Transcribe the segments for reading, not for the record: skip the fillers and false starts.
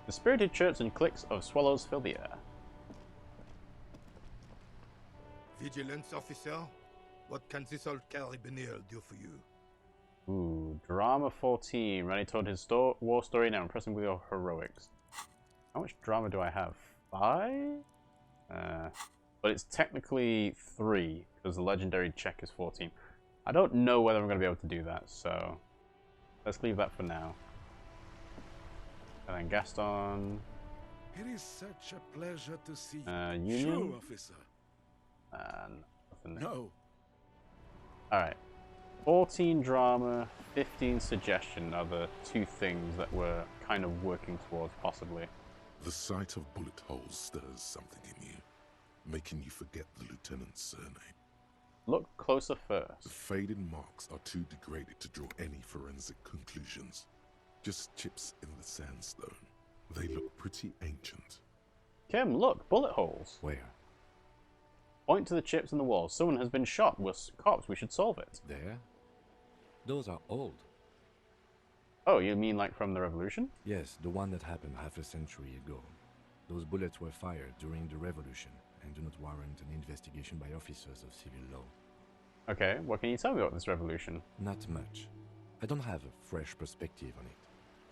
The spirited chirps and clicks of swallows fill the air. Vigilance officer, what can this old carabiner do for you? Ooh, drama 14. Randy told his war story, now impressing with your heroics. How much drama do I have? 5? But it's technically 3, because the legendary check is 14. I don't know whether I'm going to be able to do that, so let's leave that for now. And then Gaston. It is such a pleasure to see you. Union? Sure, officer. And nothing. No. Alright. 14 drama, 15 suggestion are the 2 things that we're kind of working towards, possibly. The sight of bullet holes stirs something in you, making you forget the lieutenant's surname. Look closer The first. faded marks are too degraded to draw any forensic conclusions. Just chips in the sandstone. They look pretty ancient. Kim, look, bullet holes. Where? Point to the chips in the walls. Someone has been shot. We're cops. We should solve it. There? Those are old. Oh, you mean like from the revolution? Yes, the one that happened half a century ago. Those bullets were fired during the revolution and do not warrant an investigation by officers of civil law. Okay, what can you tell me about this revolution? Not much. I don't have a fresh perspective on it.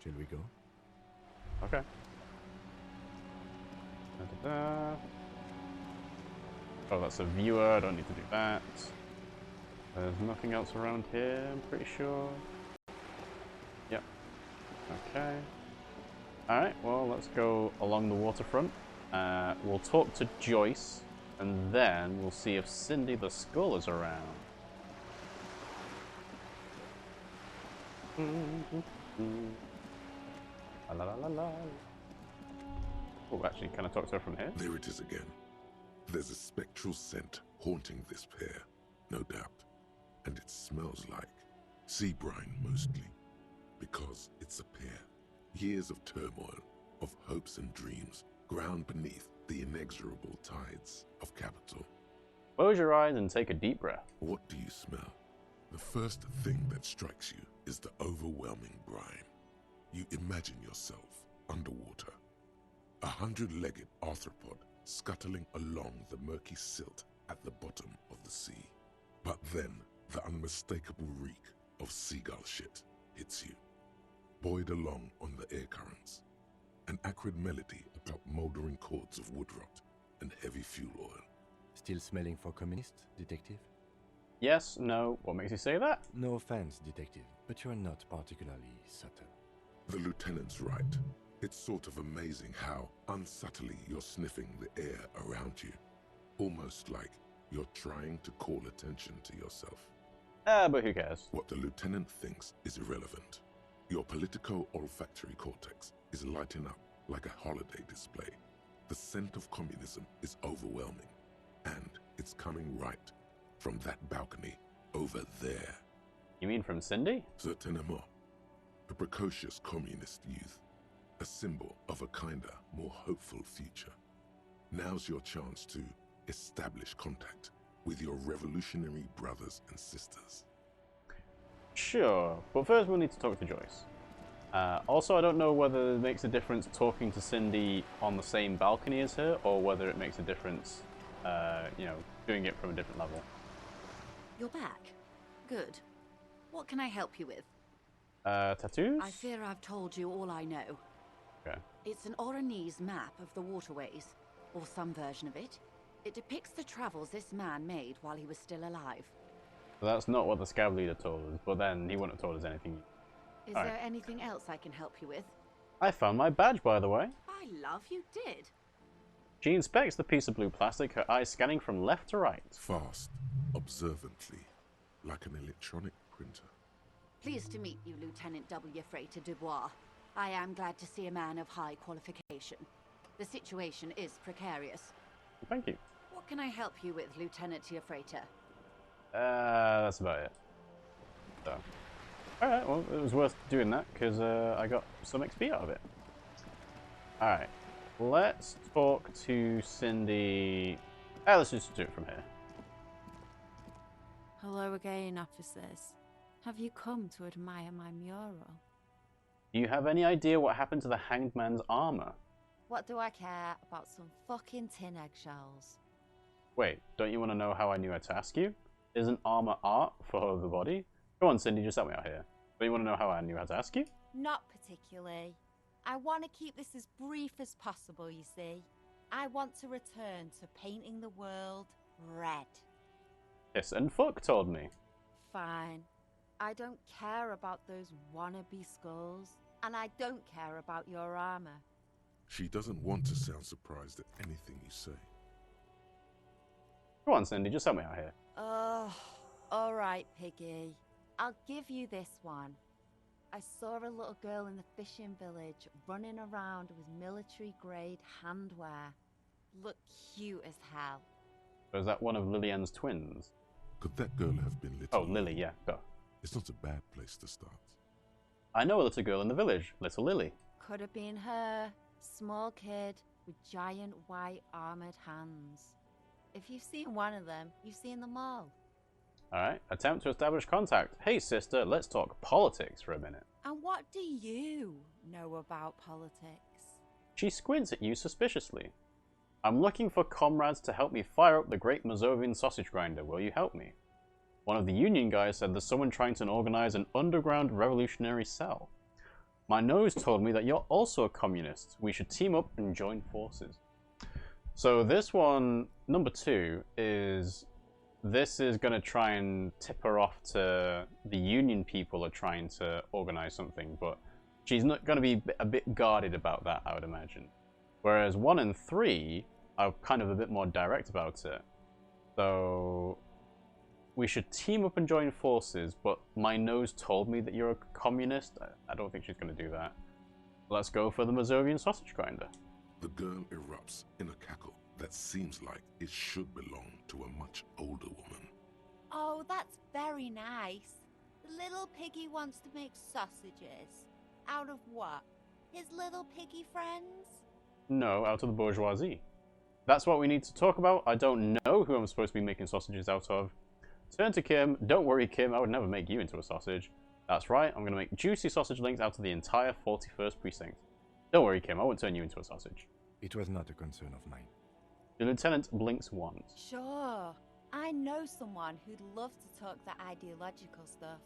Shall we go? Okay. Da-da-da. Oh, that's a viewer. I don't need to do that. There's nothing else around here, I'm pretty sure. Yep. Okay. Alright, well, let's go along the waterfront. We'll talk to Joyce, and then we'll see if Cindy the Skull is around. La la la la. Oh, actually, can I talk to her from here? There it is again. There's a spectral scent haunting this pair, no doubt. And it smells like sea brine mostly, because it's a pair. Years of turmoil, of hopes and dreams, ground beneath the inexorable tides of capital. Close your eyes and take a deep breath. What do you smell? The first thing that strikes you is the overwhelming brine. You imagine yourself underwater, a 100-legged arthropod scuttling along the murky silt at the bottom of the sea. But then the unmistakable reek of seagull shit hits you, buoyed along on the air currents. An acrid melody about mouldering cords of wood rot and heavy fuel oil. Still smelling for communist, detective? Yes, no, what makes you say that? No offense, detective, but you are not particularly subtle. The lieutenant's right. It's sort of amazing how unsubtly you're sniffing the air around you. Almost like you're trying to call attention to yourself. But who cares? What the lieutenant thinks is irrelevant. Your politico-olfactory cortex is lighting up like a holiday display. The scent of communism is overwhelming, and it's coming right from that balcony over there. You mean from Cindy? Certainement. A precocious communist youth. A symbol of a kinder, more hopeful future. Now's your chance to establish contact with your revolutionary brothers and sisters. Sure, but first we'll need to talk to Joyce. Also, I don't know whether it makes a difference talking to Cindy on the same balcony as her, or whether it makes a difference, you know, doing it from a different level. You're back. Good. What can I help you with? Tattoos? I fear I've told you all I know. Okay. It's an Oranese map of the waterways, or some version of it. It depicts the travels this man made while he was still alive. So that's not what the scab leader told us, but then he wouldn't have told us anything. Is there anything else I can help you with? I found my badge, by the way. By love, you did. She inspects the piece of blue plastic, her eyes scanning from left to right. Fast, observantly, like an electronic printer. Pleased to meet you, Lieutenant W. Freighter Dubois. I am glad to see a man of high qualification. The situation is precarious. Thank you. What can I help you with, Lieutenant Freighter? That's about it. So. Alright, well, it was worth doing that, because I got some XP out of it. Alright, let's talk to Cindy. Let's just do it from here. Hello again, officers. Have you come to admire my mural? Do you have any idea what happened to the Hanged Man's armor? What do I care about some fucking tin eggshells? Wait, don't you want to know how I knew how to ask you? Isn't armor art for the body? Go on, Cindy, just help me out here. Don't you want to know how I knew how to ask you? Not particularly. I want to keep this as brief as possible, you see. I want to return to painting the world red. Yes, and Fuck told me. Fine. I don't care about those wannabe skulls, and I don't care about your armor. She doesn't want to sound surprised at anything you say. Go on, Cindy, just help me out here. Oh, alright, Piggy. I'll give you this one. I saw a little girl in the fishing village running around with military-grade handwear. Looked cute as hell. So is that one of Lillian's twins? Could that girl have been Little? Oh, Lily, yeah, duh. It's not a bad place to start. I know a little girl in the village, Little Lily. Could have been her. Small kid with giant white armored hands. If you've seen one of them, you've seen them all. Alright, attempt to establish contact. Hey sister, let's talk politics for a minute. And what do you know about politics? She squints at you suspiciously. I'm looking for comrades to help me fire up the great Mazovian sausage grinder. Will you help me? One of the union guys said there's someone trying to organize an underground revolutionary cell. My nose told me that you're also a communist. We should team up and join forces. So this one, number 2, is... This is going to try and tip her off to the union people are trying to organize something, but she's not going to be a bit guarded about that, I would imagine. Whereas 1 and 3 are kind of a bit more direct about it. So we should team up and join forces, but my nose told me that you're a communist. I don't think she's going to do that. Let's go for the Mazovian sausage grinder. The girl erupts in a cackle that seems like it should belong to a much older woman. Oh, that's very nice. The little piggy wants to make sausages. Out of what? His little piggy friends? No, out of the bourgeoisie. That's what we need to talk about. I don't know who I'm supposed to be making sausages out of. Turn to Kim. Don't worry, Kim, I would never make you into a sausage. That's right, I'm going to make juicy sausage links out of the entire 41st precinct. Don't worry, Kim, I won't turn you into a sausage. It was not a concern of mine. The lieutenant blinks once. Sure. I know someone who'd love to talk the ideological stuff.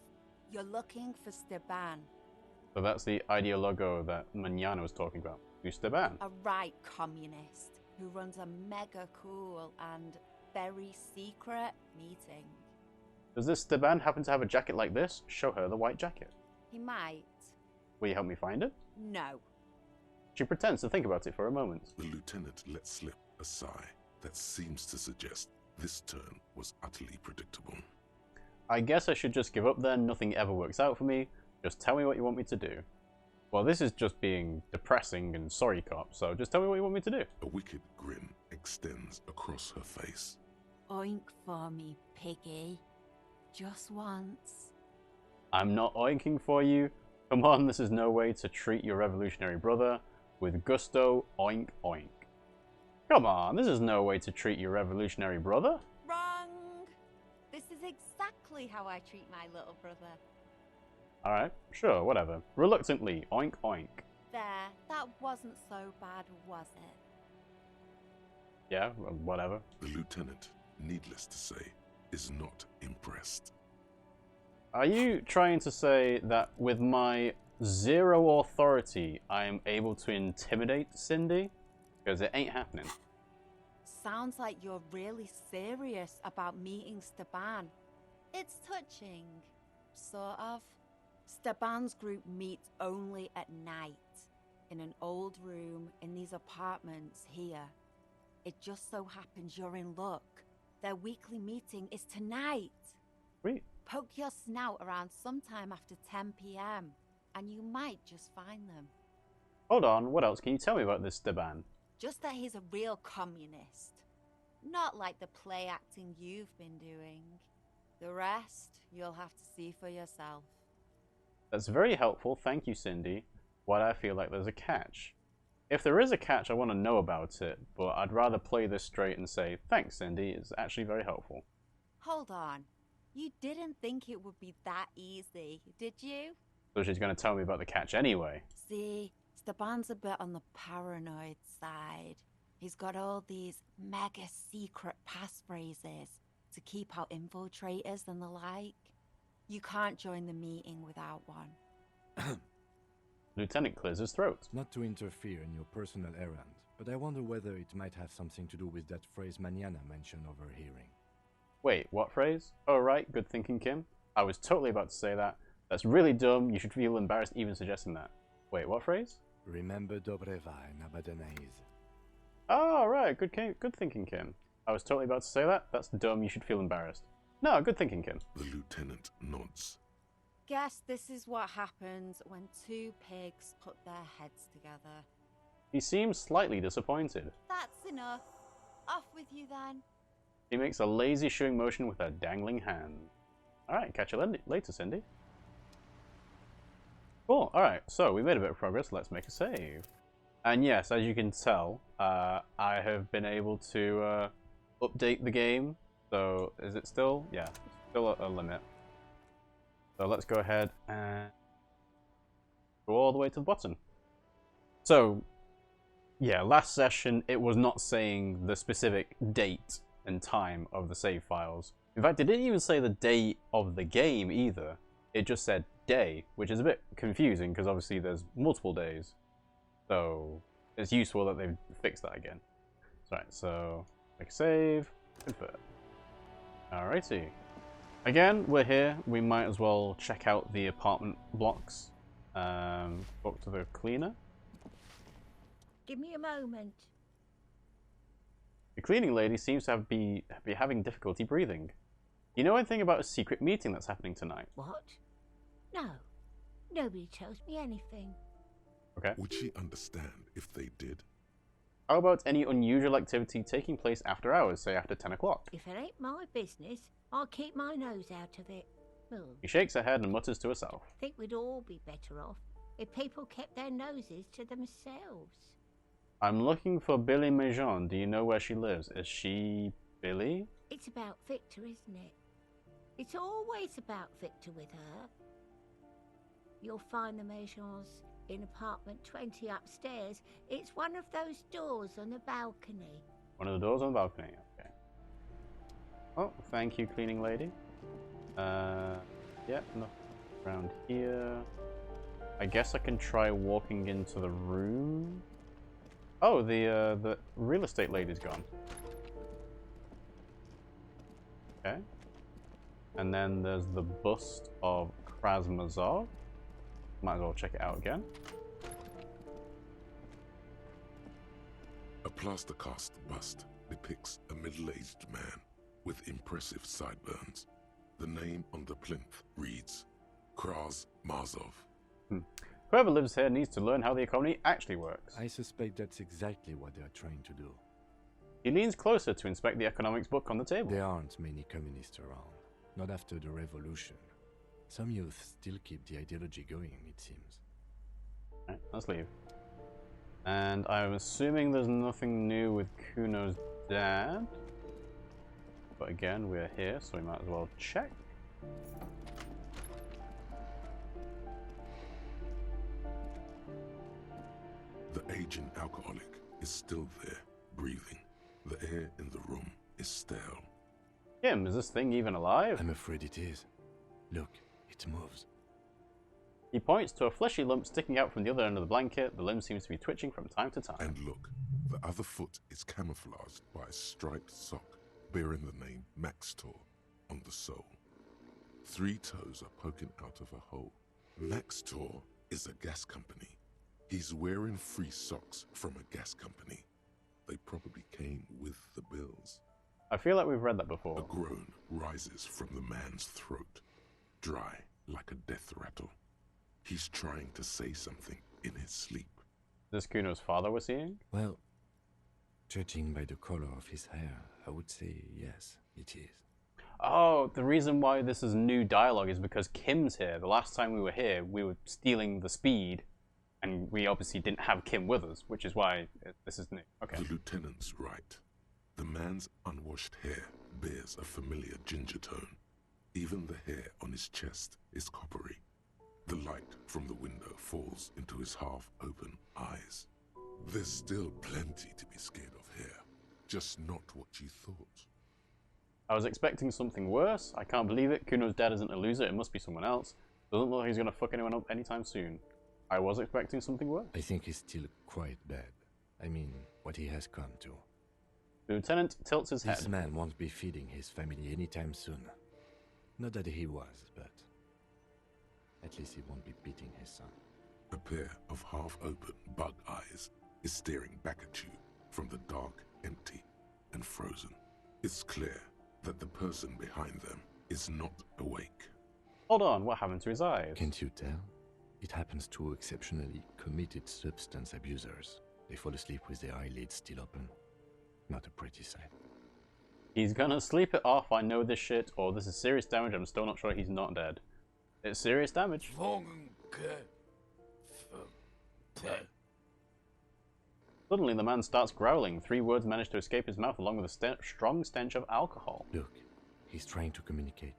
You're looking for Steban. So that's the ideologo that Manana was talking about. Who's Steban? A right communist who runs a mega cool and very secret meeting. Does this Steban happen to have a jacket like this? Show her the white jacket. He might. Will you help me find it? No. She pretends to think about it for a moment. The lieutenant lets slip a sigh that seems to suggest this turn was utterly predictable. I guess I should just give up then. Nothing ever works out for me. Just tell me what you want me to do. Well, this is just being depressing and sorry cop, so just tell me what you want me to do. A wicked grin extends across her face. Oink for me, piggy. Just once. I'm not oinking for you. Come on, this is no way to treat your revolutionary brother. With gusto, oink oink. Come on, this is no way to treat your revolutionary brother. Wrong! This is exactly how I treat my little brother. Alright, sure, whatever. Reluctantly, oink oink. There, that wasn't so bad, was it? Yeah, well, whatever. The lieutenant, needless to say, is not impressed. Are you trying to say that with my 0 authority, I am able to intimidate Cindy? Because it ain't happening. Sounds like you're really serious about meeting Steban. It's touching. Sort of. Steban's group meets only at night. In an old room in these apartments here. It just so happens you're in luck. Their weekly meeting is tonight. Sweet. Poke your snout around sometime after 10 p.m. and you might just find them. Hold on, what else can you tell me about this Steban? Just that he's a real communist. Not like the play acting you've been doing. The rest, you'll have to see for yourself. That's very helpful, thank you, Cindy. Why do I feel like there's a catch? If there is a catch, I want to know about it, but I'd rather play this straight and say, thanks, Cindy, it's actually very helpful. Hold on. You didn't think it would be that easy, did you? So she's going to tell me about the catch anyway. See, Stepan's a bit on the paranoid side. He's got all these mega secret passphrases to keep out infiltrators and the like. You can't join the meeting without one. Lieutenant clears his throat. Not to interfere in your personal errand, but I wonder whether it might have something to do with that phrase Manana mentioned overhearing. Wait, what phrase? Oh, right, good thinking, Kim. I was totally about to say that. That's really dumb. You should feel embarrassed even suggesting that. Wait, what phrase? Remember Dobreva and Abadanaiz. Oh, right, good thinking, Kim. I was totally about to say that. That's dumb. You should feel embarrassed. No, good thinking, Kim. The lieutenant nods. Guess this is what happens when two pigs put their heads together. He seems slightly disappointed. That's enough. Off with you then. He makes a lazy shooing motion with her dangling hand. Alright, catch you later, Cindy. Cool, alright, so we made a bit of progress. Let's make a save. And yes, as you can tell, I have been able to update the game. So, is it still? Yeah, still a limit. So let's go ahead and go all the way to the bottom. So, yeah, last session it was not saying the specific date and time of the save files. In fact, it didn't even say the date of the game either. It just said day, which is a bit confusing because obviously there's multiple days. So it's useful that they've fixed that again. Right, so make a save, confirm. Alrighty. Again, we're here. We might as well check out the apartment blocks. Talk to the cleaner. Give me a moment. The cleaning lady seems to be having difficulty breathing. Do you know anything about a secret meeting that's happening tonight? What? No. Nobody tells me anything. Okay. Would she understand if they did? How about any unusual activity taking place after hours, say after 10 o'clock? If it ain't my business, I'll keep my nose out of it. Oh, She shakes her head and mutters to herself. I think we'd all be better off if people kept their noses to themselves. I'm looking for Billy Mejon. Do you know where she lives? Is she Billy? It's about Victor, isn't it? It's always about Victor with her. You'll find the Mejons in apartment 20 upstairs. It's one of those doors on the balcony. One of the doors on the balcony. Okay. Oh, thank you, cleaning lady. Yeah, nothing around here. I guess I can try walking into the room. Oh, the real estate lady's gone. Okay. And then there's the bust of Krasmazov. Might as well check it out again. A plaster cast bust depicts a middle-aged man with impressive sideburns. The name on the plinth reads Krasmazov. Whoever lives here needs to learn how the economy actually works. I suspect that's exactly what they're trying to do. He leans closer to inspect the economics book on the table. There aren't many communists around. Not after the revolution. Some youth still keep the ideology going, it seems. Alright, let's leave. And I'm assuming there's nothing new with Kuno's dad. But again, we're here, so we might as well check. The aging alcoholic is still there, breathing. The air in the room is stale. Kim, is this thing even alive? I'm afraid it is. Look, it moves. He points to a fleshy lump sticking out from the other end of the blanket. The limb seems to be twitching from time to time. And look, the other foot is camouflaged by a striped sock bearing the name Maxtor on the sole. 3 toes are poking out of a hole. Maxtor is a gas company. He's wearing free socks from a gas company. They probably came with the bills. I feel like we've read that A before. groan rises from the man's throat, dry like a death rattle. He's trying to say something in his sleep. Is this Kuno's father we're seeing? Well, judging by the color of his hair, I would say yes, it is. Oh, the reason why this is new dialogue is because Kim's here. The last time we were here, we were stealing the speed, and we obviously didn't have Kim with us, which is why this is new. Okay. The lieutenant's right. The man's unwashed hair bears a familiar ginger tone. Even the hair on his chest is coppery. The light from the window falls into his half-open eyes. There's still plenty to be scared of here. Just not what you thought. I was expecting something worse. I can't believe it. Kuno's dad isn't a loser. It must be someone else. Doesn't look like he's gonna fuck anyone up anytime soon. I was expecting something worse. I think he's still quite bad. I mean, what he has come to. The lieutenant tilts his head. This man won't be feeding his family anytime soon. Not that he was, but at least he won't be beating his son. A pair of half-open bug eyes is staring back at you from the dark, empty, and frozen. It's clear that the person behind them is not awake. Hold on, what happened to his eyes? Can't you tell? It happens to exceptionally committed substance abusers. They fall asleep with their eyelids still open. Not a pretty sight. He's gonna sleep it off, I know this shit, or this is serious damage, I'm still not sure he's not dead. It's serious damage. Suddenly the man starts growling. 3 words manage to escape his mouth along with a strong stench of alcohol. Look, he's trying to communicate.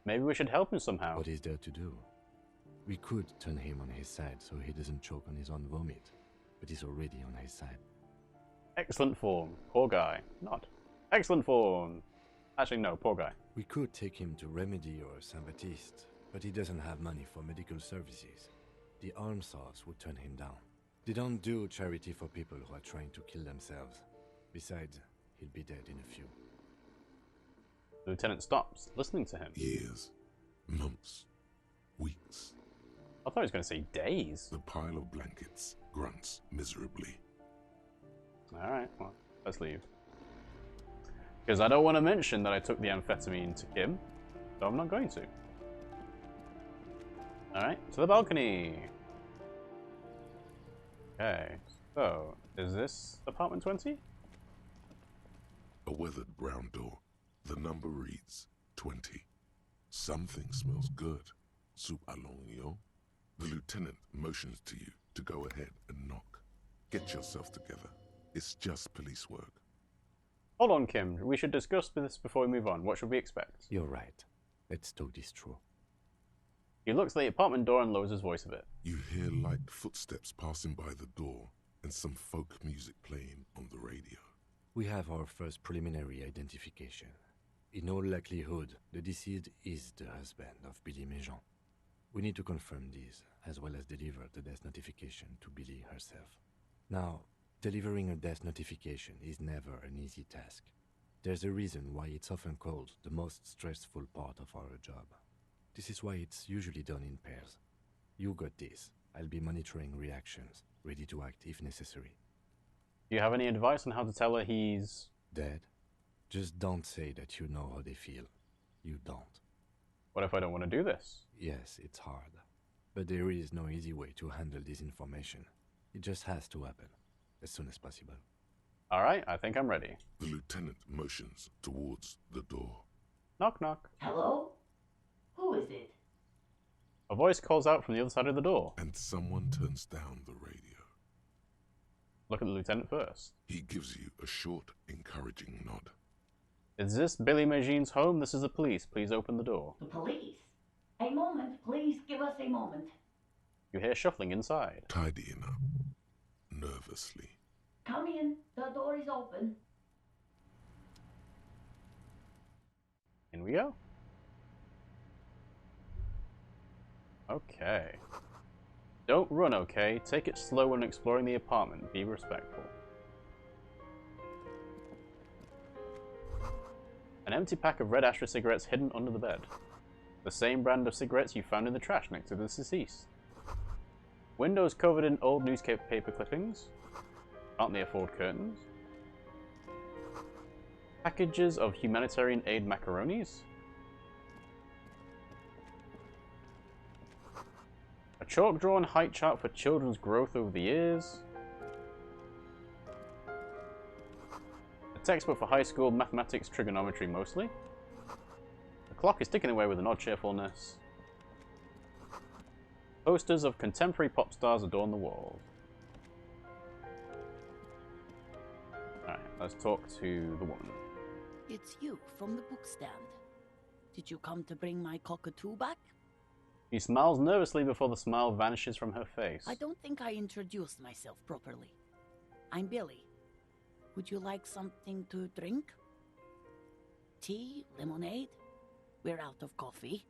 Maybe we should help him somehow. What is there to do? We could turn him on his side so he doesn't choke on his own vomit, but he's already on his side. Excellent form. Poor guy. Not. Excellent form. Actually, no, poor guy. We could take him to Remedy or Saint-Baptiste, but he doesn't have money for medical services. The almshouse would turn him down. They don't do charity for people who are trying to kill themselves. Besides, he'll be dead in a few. The lieutenant stops, listening to him. Years, months, weeks. I thought he was going to say days. The pile of blankets grunts miserably. Alright, well, let's leave. Because I don't want to mention that I took the amphetamine to Kim, so I'm not going to. Alright, to the balcony! Okay, so, is this apartment 20? A weathered brown door. The number reads 20. Something smells good. Soup allongio. The lieutenant motions to you to go ahead and knock. Get yourself together. It's just police work. Hold on, Kim. We should discuss this before we move on. What should we expect? You're right. Let's talk this through. He looks at the apartment door and lowers his voice a bit. You hear light footsteps passing by the door and some folk music playing on the radio. We have our first preliminary identification. In all likelihood, the deceased is the husband of Billy Méjean. We need to confirm this, as well as deliver the death notification to Billy herself. Now, delivering a death notification is never an easy task. There's a reason why it's often called the most stressful part of our job. This is why it's usually done in pairs. You got this. I'll be monitoring reactions, ready to act if necessary. Do you have any advice on how to tell her he's... dead? Just don't say that you know how they feel. You don't. What if I don't want to do this? Yes, it's hard. But there is no easy way to handle this information. It just has to happen, as soon as possible. Alright, I think I'm ready. The lieutenant motions towards the door. Knock knock. Hello? Who is it? A voice calls out from the other side of the door. And someone turns down the radio. Look at the lieutenant first. He gives you a short, encouraging nod. Is this Billy Méjean's home? This is the police. Please open the door. The police? A moment, please give us a moment. You hear shuffling inside. Tidying up, nervously. Come in, the door is open. In we go. Okay. Don't run, okay? Take it slow when exploring the apartment. Be respectful. An empty pack of red ashtray cigarettes hidden under the bed. The same brand of cigarettes you found in the trash next to the deceased. Windows covered in old newspaper clippings. Can't they afford curtains? Packages of humanitarian aid macaronis. A chalk-drawn height chart for children's growth over the years. A textbook for high school mathematics, trigonometry mostly. The clock is ticking away with an odd cheerfulness. Posters of contemporary pop stars adorn the walls. Alright, let's talk to the woman. It's you from the book stand. Did you come to bring my cockatoo back? She smiles nervously before the smile vanishes from her face. I don't think I introduced myself properly. I'm Billy. Would you like something to drink? Tea? Lemonade? We're out of coffee.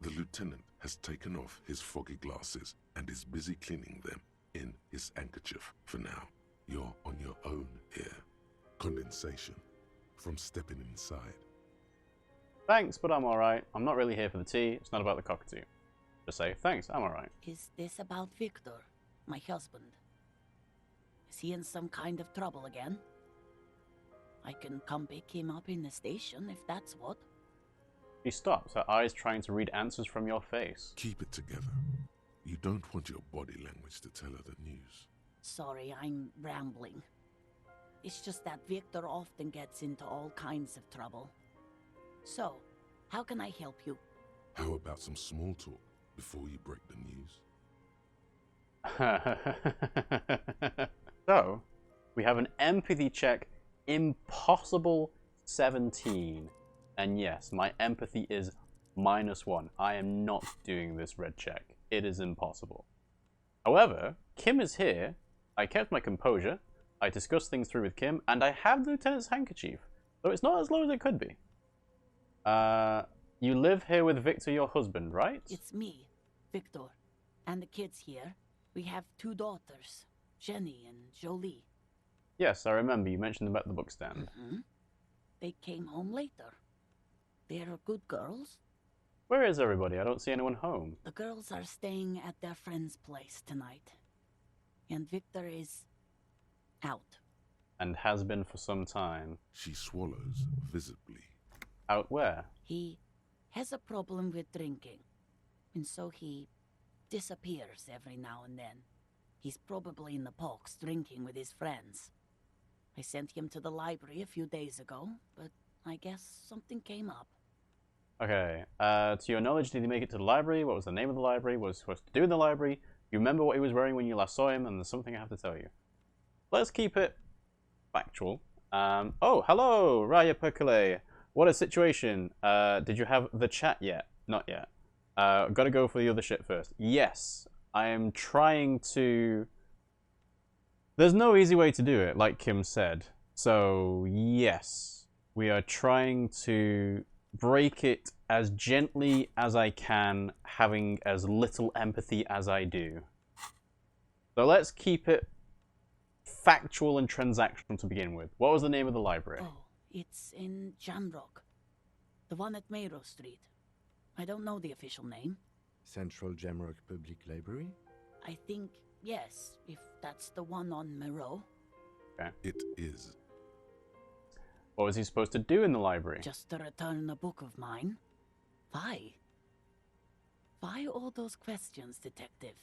The lieutenant has taken off his foggy glasses and is busy cleaning them in his handkerchief for now. You're on your own here. Condensation from stepping inside. Thanks, but I'm alright. I'm not really here for the tea. It's not about the cockatoo. Just say, thanks, I'm alright. Is this about Victor, my husband? Is he in some kind of trouble again? I can come pick him up in the station if that's what. She stops, her eyes trying to read answers from your face. Keep it together. You don't want your body language to tell her the news. Sorry, I'm rambling. It's just that Victor often gets into all kinds of trouble. So, how can I help you? How about some small talk before you break the news? So, we have an empathy check, impossible 17. And yes, my empathy is -1. I am not doing this red check. It is impossible. However, Kim is here. I kept my composure. I discussed things through with Kim, and I have the lieutenant's handkerchief. So it's not as low as it could be. You live here with Victor, your husband, right? It's me, Victor, and the kids here. We have 2 daughters, Jenny and Jolie. Yes, I remember. You mentioned them at the book stand. They came home later. They're good girls. Where is everybody? I don't see anyone home. The girls are staying at their friend's place tonight. And Victor is out. And has been for some time. She swallows visibly. Out where? He has a problem with drinking. And so he disappears every now and then. He's probably in the parks drinking with his friends. I sent him to the library a few days ago, but I guess something came up. Okay, to your knowledge, did he make it to the library? What was the name of the library? What was he supposed to do in the library? You remember what he was wearing when you last saw him? And there's something I have to tell you. Let's keep it factual. Oh, hello, Raya Percole. What a situation. Did you have the chat yet? Not yet. Gotta go for the other shit first. Yes, I am trying to... There's no easy way to do it, like Kim said. So, yes, we are trying to break it as gently as I can, having as little empathy as I do. So let's keep it factual and transactional to begin with. What was the name of the library? Oh, it's in Jamrock. The one at Mayro Street. I don't know the official name. Central Jamrock Public Library? I think, yes, if that's the one on Mayro. Okay. It is. What was he supposed to do in the library? Just to return a book of mine. Why? Why all those questions, Detective?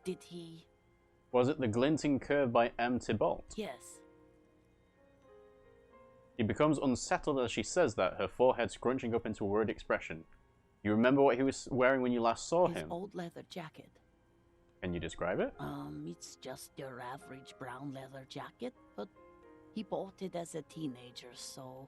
Did he... Was it The Glinting Curve by M. Thibault? Yes. She becomes unsettled as she says that, her forehead scrunching up into a worried expression. You remember what he was wearing when you last saw His him? old leather jacket. Can you describe it? It's just your average brown leather jacket, but he bought it as a teenager, so...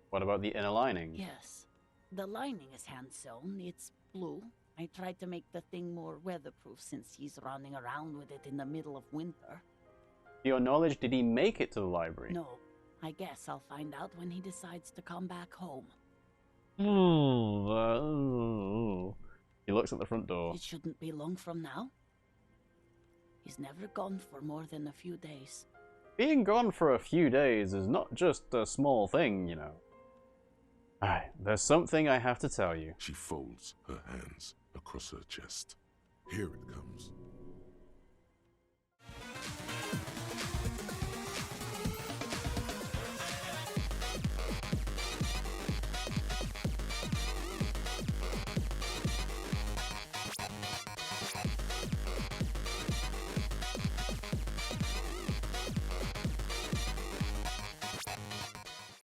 What about the inner lining? Yes. The lining is hand-sewn. It's blue. I tried to make the thing more weatherproof since he's running around with it in the middle of winter. To your knowledge, did he make it to the library? No. I guess I'll find out when he decides to come back home. He looks at the front door. It shouldn't be long from now. He's never gone for more than a few days. Being gone for a few days is not just a small thing, you know. Alright, there's something I have to tell you. She folds her hands across her chest. Here it comes.